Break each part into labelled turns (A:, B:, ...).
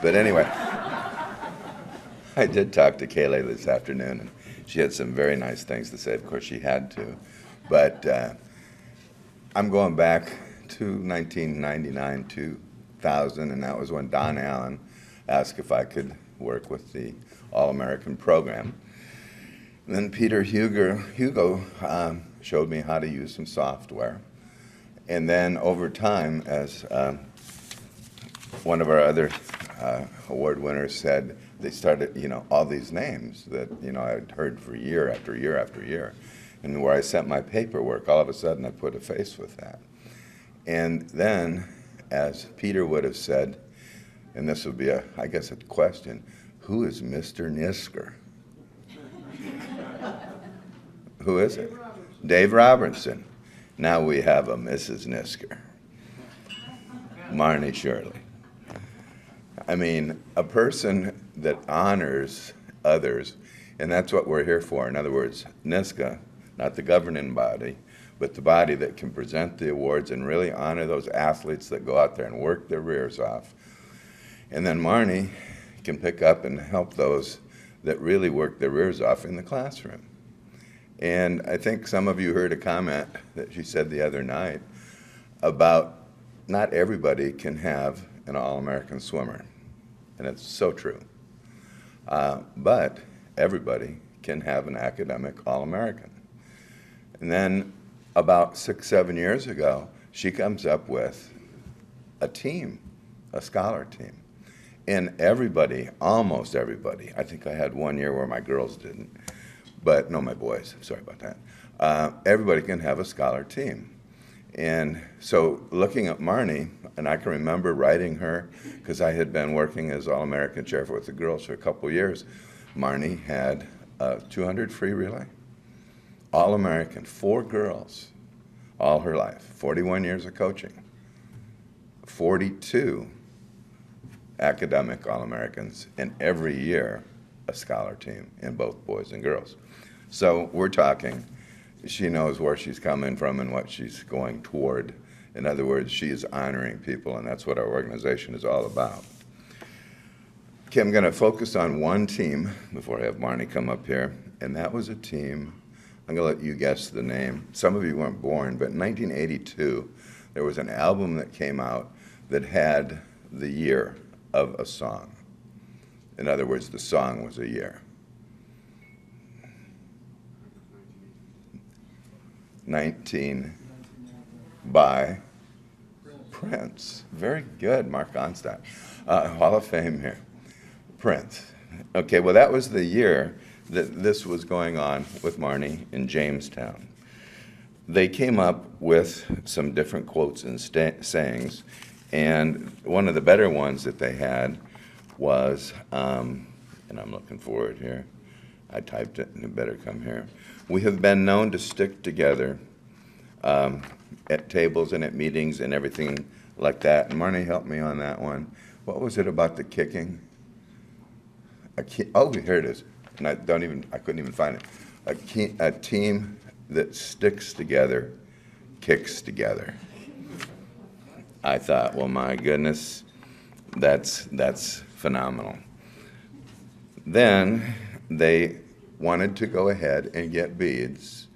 A: But anyway, I did talk to Kaylee this afternoon, and she had some very nice things to say. Of course, she had to. But I'm going back to 1999, 2000, and that was when Don Allen asked if I could work with the All-American program. And then Peter Hugo showed me how to use some software. And then over time, as one of our other award winners said, they started, all these names that, I'd heard for year after year after year. And where I sent my paperwork, all of a sudden I put a face with that. And then, as Peter would have said, and this would be, I guess, a question, who is Mr. NISCA? Who is it? Dave Robertson. Now we have a Mrs. NISCA. Marney Shirley. I mean, a person that honors others, and that's what we're here for. In other words, NISCA, not the governing body, but the body that can present the awards and really honor those athletes that go out there and work their rears off. And then Marney can pick up and help those that really work their rears off in the classroom. And I think some of you heard a comment that she said the other night about not everybody can have an All-American swimmer. And it's so true. But everybody can have an academic All-American. And then about 6, 7 years ago, she comes up with a team, a scholar team. And everybody, almost everybody, I think I had one year where my girls didn't, but no, my boys, sorry about that. Everybody can have a scholar team. And so looking at Marney, and I can remember writing her, because I had been working as All-American chair with the girls for a couple years. Marney had a 200 free relay, All-American, 4 girls, all her life, 41 years of coaching, 42 academic All-Americans, and every year a scholar team in both boys and girls. So we're talking, she knows where she's coming from and what she's going toward. In other words, she is honoring people, and that's what our organization is all about. Okay, I'm going to focus on one team before I have Marney come up here, and that was a team, I'm going to let you guess the name. Some of you weren't born, but in 1982, there was an album that came out that had the year of a song. In other words, the song was a year. 19 by Prince. Very good, Mark Onstadt. Hall of Fame here. Prince. Okay, well, that was the year that this was going on with Marney in Jamestown. They came up with some different quotes and sayings, and one of the better ones that they had was, and I'm looking for it here. I typed it, and it better come here. We have been known to stick together at tables and at meetings and everything like that. And Marney helped me on that one. What was it about the kicking? Oh, here it is. And I couldn't even find it. A team that sticks together, kicks together. I thought, well, my goodness, that's phenomenal. Then they wanted to go ahead and get beads,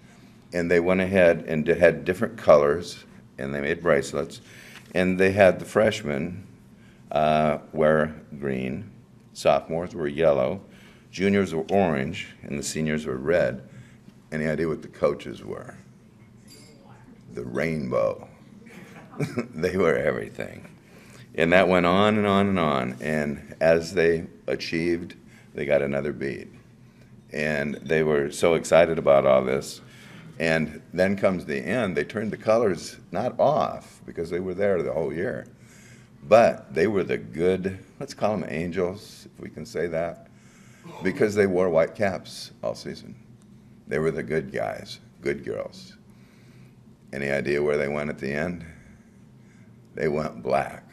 A: and they went ahead and had different colors, and they made bracelets, and they had the freshmen wear green, sophomores were yellow, juniors were orange, and the seniors were red. Any idea what the coaches were? The rainbow. They were everything. And that went on and on and on, and as they achieved, they got another bead. And they were so excited about all this. And then comes the end. They turned the colors not off because they were there the whole year, but they were the good, let's call them angels, if we can say that, because they wore white caps all season. They were the good guys, good girls. Any idea where they went at the end? They went black.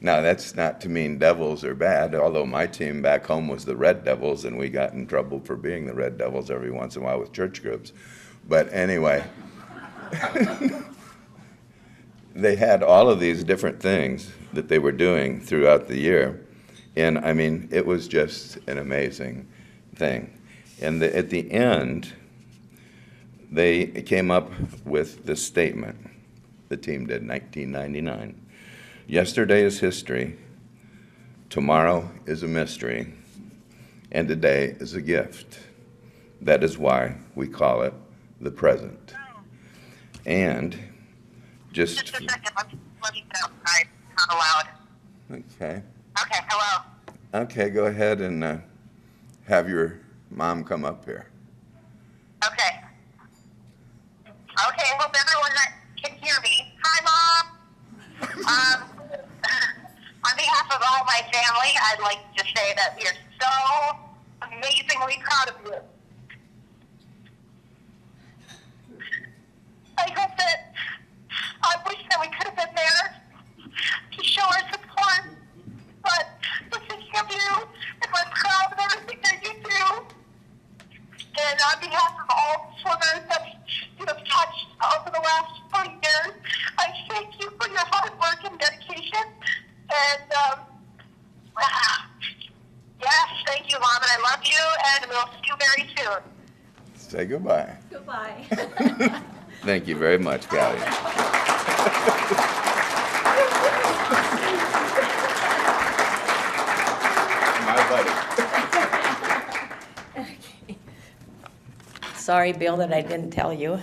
A: Now, that's not to mean devils are bad, although my team back home was the Red Devils, and we got in trouble for being the Red Devils every once in a while with church groups. But anyway, they had all of these different things that they were doing throughout the year. And I mean, it was just an amazing thing. And at the end, they came up with this statement, the team did, 1999. Yesterday is history, tomorrow is a mystery, and today is a gift. That is why we call it the present. And just a second, let me get outside, not allowed. Okay. Okay, hello. Okay, go ahead and have your mom come up here. Okay. Okay, I hope everyone that can hear me. Hi, Mom. On behalf of all my family, I'd like to say that we are so amazingly proud of you. I hope that, I wish that we could have been there to show our support, but we're thinking of you, and we're proud of everything that you do. And on behalf of all swimmers that you have touched over the last 40 years, I thank you for your hard work and dedication. And yes, thank you, Mom, and I love you, and we'll see you very soon. Say goodbye.
B: Goodbye.
A: Thank you very much, Callie. My buddy.
B: Okay. Sorry, Bill, that I didn't tell you.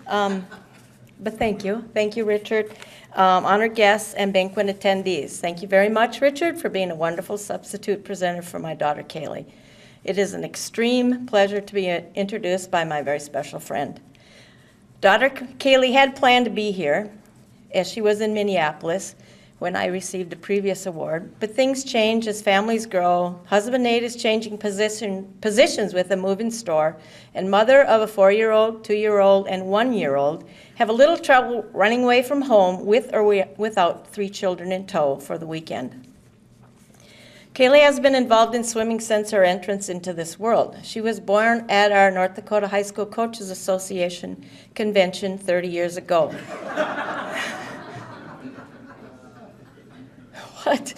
B: But thank you. Thank you, Richard. Honored guests and banquet attendees. Thank you very much, Richard, for being a wonderful substitute presenter for my daughter, Kaylee. It is an extreme pleasure to be introduced by my very special friend. Daughter Kaylee had planned to be here, as she was in Minneapolis when I received a previous award, but things change as families grow. Husband Nate is changing positions with a moving store, and mother of a 4-year-old, 2-year-old, and 1-year-old have a little trouble running away from home with or without 3 children in tow for the weekend. Kaylee has been involved in swimming since her entrance into this world. She was born at our North Dakota High School Coaches Association convention 30 years ago. What?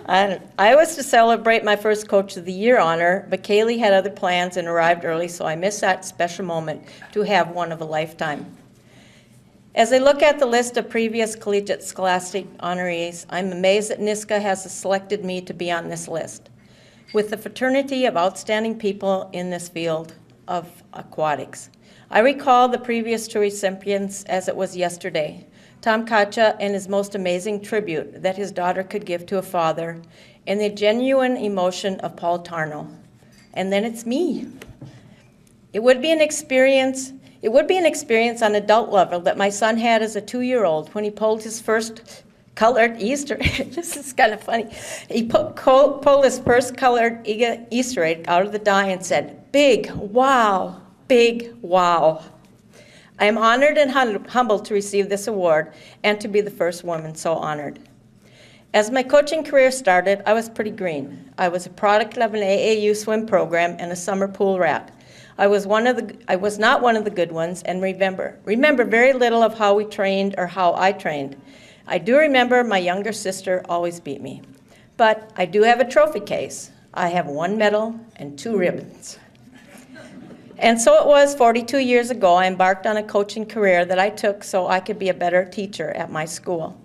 B: I was to celebrate my first Coach of the Year honor, but Kaylee had other plans and arrived early, so I missed that special moment to have one of a lifetime. As I look at the list of previous collegiate scholastic honorees, I'm amazed that NISCA has selected me to be on this list. With the fraternity of outstanding people in this field of aquatics. I recall the previous 2 recipients as it was yesterday. Tom Kacha and his most amazing tribute that his daughter could give to a father, and the genuine emotion of Paul Tarnow. And then it's me. It would be an experience on adult level that my son had as a 2-year-old when he pulled his first colored Easter egg. This is kind of funny. He pulled his first colored Easter egg out of the die and said, "Big wow, big wow." I am honored and humbled to receive this award and to be the first woman so honored. As my coaching career started, I was pretty green. I was a product of an AAU swim program and a summer pool rat. I was not one of the good ones, and remember very little of how we trained or how I trained. I do remember my younger sister always beat me. But I do have a trophy case. I have 1 medal and 2 ribbons. And so it was 42 years ago, I embarked on a coaching career that I took so I could be a better teacher at my school.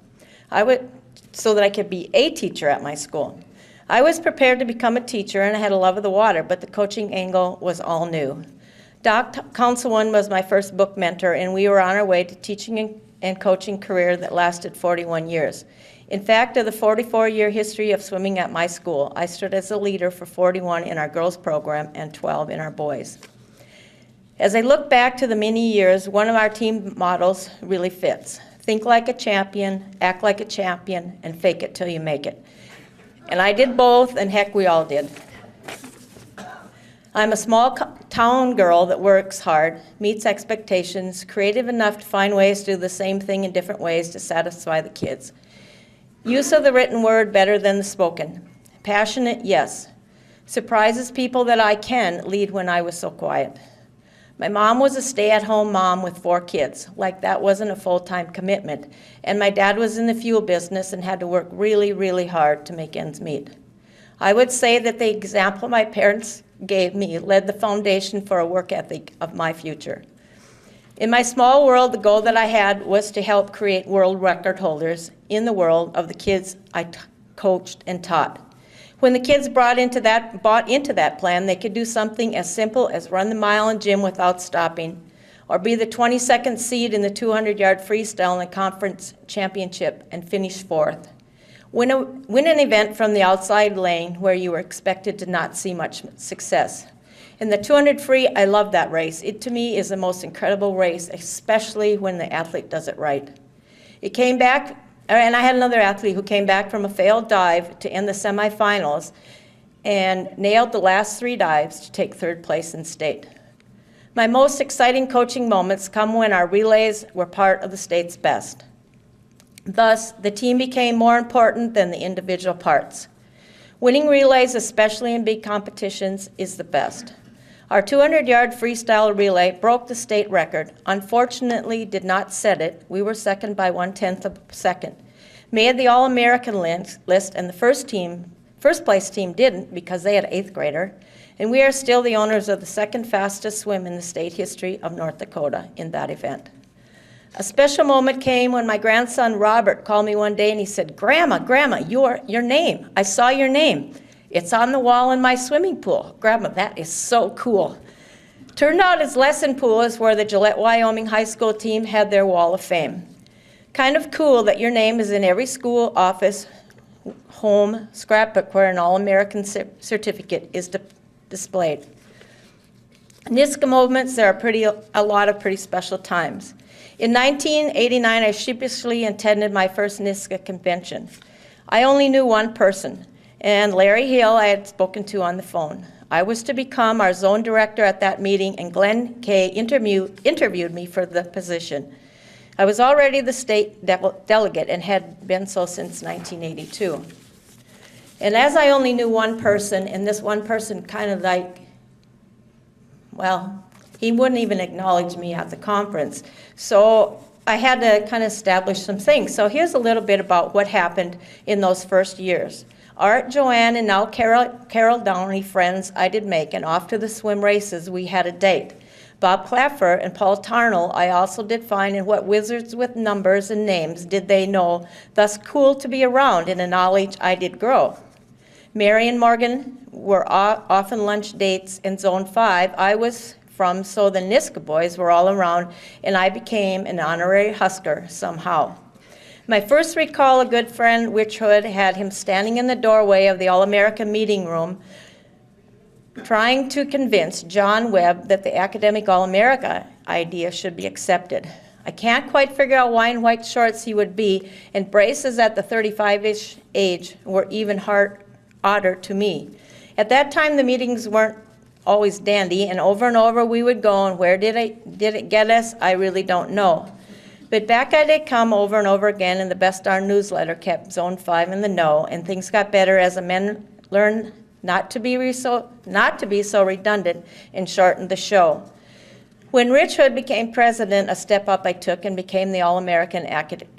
B: So that I could be a teacher at my school. I was prepared to become a teacher and I had a love of the water, but the coaching angle was all new. Doc Councilman was my first book mentor, and we were on our way to teaching and coaching career that lasted 41 years. In fact, of the 44-year history of swimming at my school, I stood as a leader for 41 in our girls program and 12 in our boys. As I look back to the many years, one of our team models really fits. Think like a champion, act like a champion, and fake it till you make it. And I did both, and heck, we all did. I'm a small town girl that works hard, meets expectations, creative enough to find ways to do the same thing in different ways to satisfy the kids. Use of the written word better than the spoken. Passionate, yes. Surprises people that I can lead when I was so quiet. My mom was a stay-at-home mom with 4 kids, like that wasn't a full-time commitment, and my dad was in the fuel business and had to work really, really hard to make ends meet. I would say that the example my parents gave me led the foundation for a work ethic of my future. In my small world, the goal that I had was to help create world record holders in the world of the kids I coached and taught. When the kids bought into that plan, they could do something as simple as run the mile in gym without stopping, or be the 22nd seed in the 200-yard freestyle in the conference championship and finish 4th. Win an event from the outside lane where you were expected to not see much success. In the 200 free, I love that race. It, to me, is the most incredible race, especially when the athlete does it right. It came back, and I had another athlete who came back from a failed dive to end the semifinals and nailed the last 3 dives to take 3rd place in state. My most exciting coaching moments come when our relays were part of the state's best. Thus, the team became more important than the individual parts. Winning relays, especially in big competitions, is the best. Our 200-yard freestyle relay broke the state record. Unfortunately, did not set it. We were second by 1/10 of a second. Made the All-American list, and the first place team didn't because they had an 8th grader. And we are still the owners of the 2nd fastest swim in the state history of North Dakota in that event. A special moment came when my grandson Robert called me one day and he said, Grandma, your name, I saw your name. It's on the wall in my swimming pool. Grandma, that is so cool. Turned out his lesson pool is where the Gillette, Wyoming high school team had their wall of fame. Kind of cool that your name is in every school, office, home, scrapbook where an All-American certificate is displayed. NISCA moments, there are a lot of pretty special times. In 1989, I sheepishly attended my first NISCA convention. I only knew one person, and Larry Hill I had spoken to on the phone. I was to become our zone director at that meeting, and Glenn Kay interviewed me for the position. I was already the state delegate and had been so since 1982. And as I only knew one person, and this one person kind of like, well, he wouldn't even acknowledge me at the conference. So I had to kind of establish some things. So here's a little bit about what happened in those first years. Art, Joanne, and now Carol Downey, friends I did make, and off to the swim races we had a date. Bob Claffer and Paul Tarnell I also did find, and what wizards with numbers and names did they know, thus cool to be around in a knowledge I did grow. Mary and Morgan were often lunch dates in Zone 5 I was from, so the NISCA boys were all around, and I became an honorary Husker somehow. My first recall, a good friend, Witch Hood, had him standing in the doorway of the All-America meeting room trying to convince John Webb that the academic All-America idea should be accepted. I can't quite figure out why in white shorts he would be, and braces at the 35-ish age were even odder to me. At that time, the meetings weren't always dandy, and over we would go, and where did it get us? I really don't know. But back I did come over and over again, and the Best Darn newsletter kept Zone 5 in the know, and things got better as the men learned not to be so redundant and shortened the show. When Rich Hood became president, a step up I took and became the All-American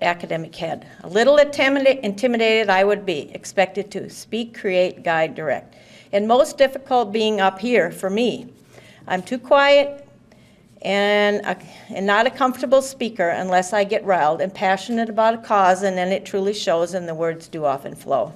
B: academic head. A little intimidated I would be, expected to speak, create, guide, direct. And most difficult being up here for me. I'm too quiet and not a comfortable speaker unless I get riled and passionate about a cause, and then it truly shows and the words do often flow.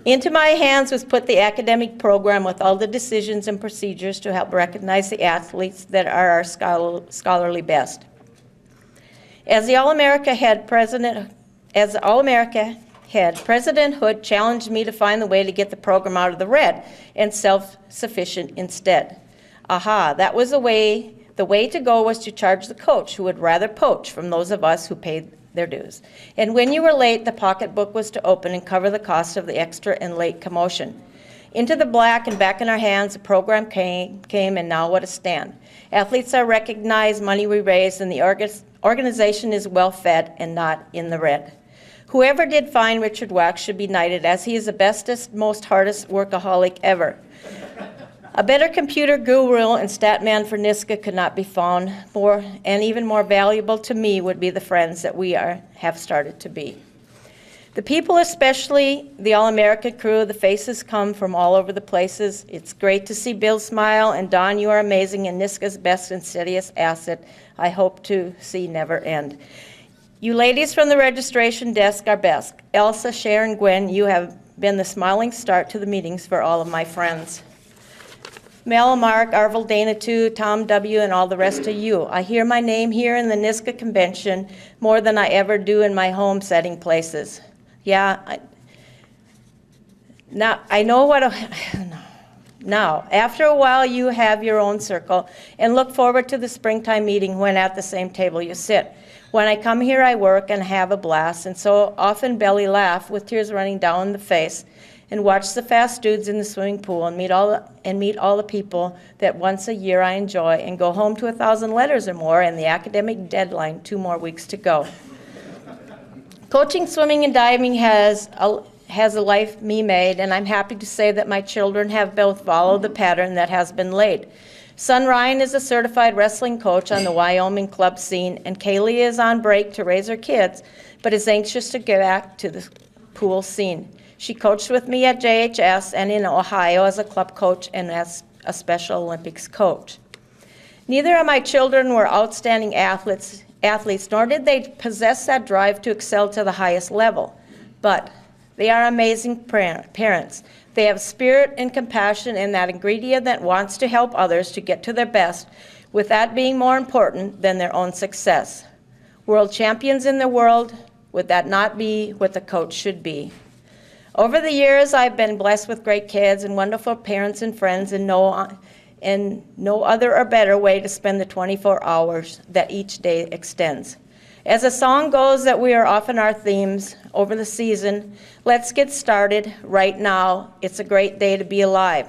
B: Into my hands was put the academic program with all the eidecisions and procedures to help recognize the athletes that are our scholarly best. As the All-America head, President Hood challenged me to find the way to get the program out of the red and self-sufficient instead. Aha, that was the way to go was to charge the coach, who would rather poach from those of us who paid their dues. And when you were late, the pocketbook was to open and cover the cost of the extra and late commotion. Into the black and back in our hands, the program came, and now what a stand. Athletes are recognized, money we raise, and the organization is well fed and not in the red. Whoever did find Richard Wax should be knighted, as he is the bestest, most hardest workaholic ever. A better computer guru and stat man for NISCA could not be found. More and even more valuable to me would be the friends that we have started to be. The people, especially the All-American crew, the faces come from all over the places. It's great to see Bill smile, and Don, you are amazing and NISCA's best and steadiest asset. I hope to see never end. You ladies from the registration desk are best. Elsa, Sharon, Gwen, you have been the smiling start to the meetings for all of my friends. Mel, Mark, Arvel, Dana too, Tom W., and all the rest of you. I hear my name here in the NISCA convention more than I ever do in my home setting places. Yeah, now after a while you have your own circle and look forward to the springtime meeting when at the same table you sit. When I come here I work and have a blast, and so often belly laugh with tears running down the face and watch the fast dudes in the swimming pool and meet all the people that once a year I enjoy, and go home to 1,000 letters or more and the academic deadline 2 more weeks to go. Coaching swimming and diving has a life me made, and I'm happy to say that my children have both followed the pattern that has been laid. Son Ryan is a certified wrestling coach on the Wyoming club scene, and Kaylee is on break to raise her kids, but is anxious to get back to the pool scene. She coached with me at JHS and in Ohio as a club coach and as a Special Olympics coach. Neither of my children were outstanding athletes, nor did they possess that drive to excel to the highest level. But they are amazing parents. They have spirit and compassion and that ingredient that wants to help others to get to their best, with that being more important than their own success. World champions in the world, would that not be what the coach should be? Over the years, I've been blessed with great kids and wonderful parents and friends, and no other or better way to spend the 24 hours that each day extends. As the song goes that we are often our themes over the season, let's get started right now. It's a great day to be alive.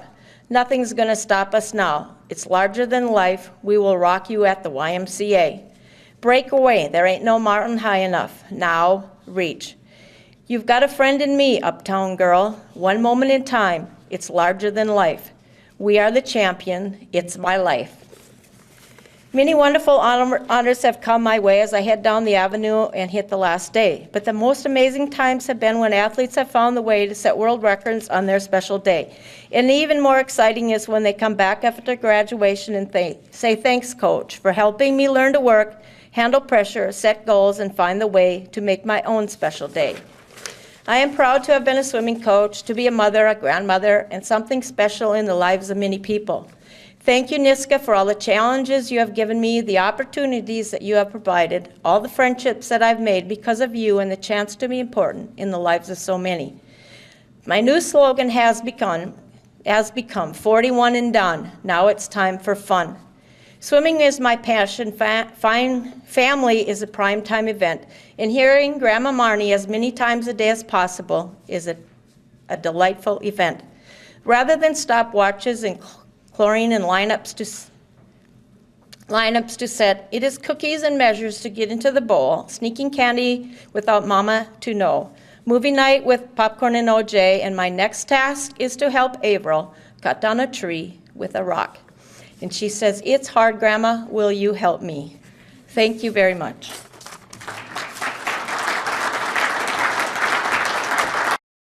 B: Nothing's gonna stop us now. It's larger than life. We will rock you at the YMCA. Break away, there ain't no mountain high enough. Now, reach. You've got a friend in me, Uptown girl. One moment in time, it's larger than life. We are the champion, it's my life. Many wonderful honors have come my way as I head down the avenue and hit the last day. But the most amazing times have been when athletes have found the way to set world records on their special day. And even more exciting is when they come back after graduation and say, thanks, coach, for helping me learn to work, handle pressure, set goals, and find the way to make my own special day. I am proud to have been a swimming coach, to be a mother, a grandmother, and something special in the lives of many people. Thank you, NISCA, for all the challenges you have given me, the opportunities that you have provided, all the friendships that I've made because of you, and the chance to be important in the lives of so many. My new slogan has become 41 and done. Now it's time for fun. Swimming is my passion. Family is a primetime event, and hearing Grandma Marney as many times a day as possible is a delightful event. Rather than stopwatches and chlorine and lineups to set, it is cookies and measures to get into the bowl, sneaking candy without mama to know, movie night with popcorn and OJ, and my next task is to help Avril cut down a tree with a rock. And she says, it's hard, Grandma, will you help me? Thank you very much.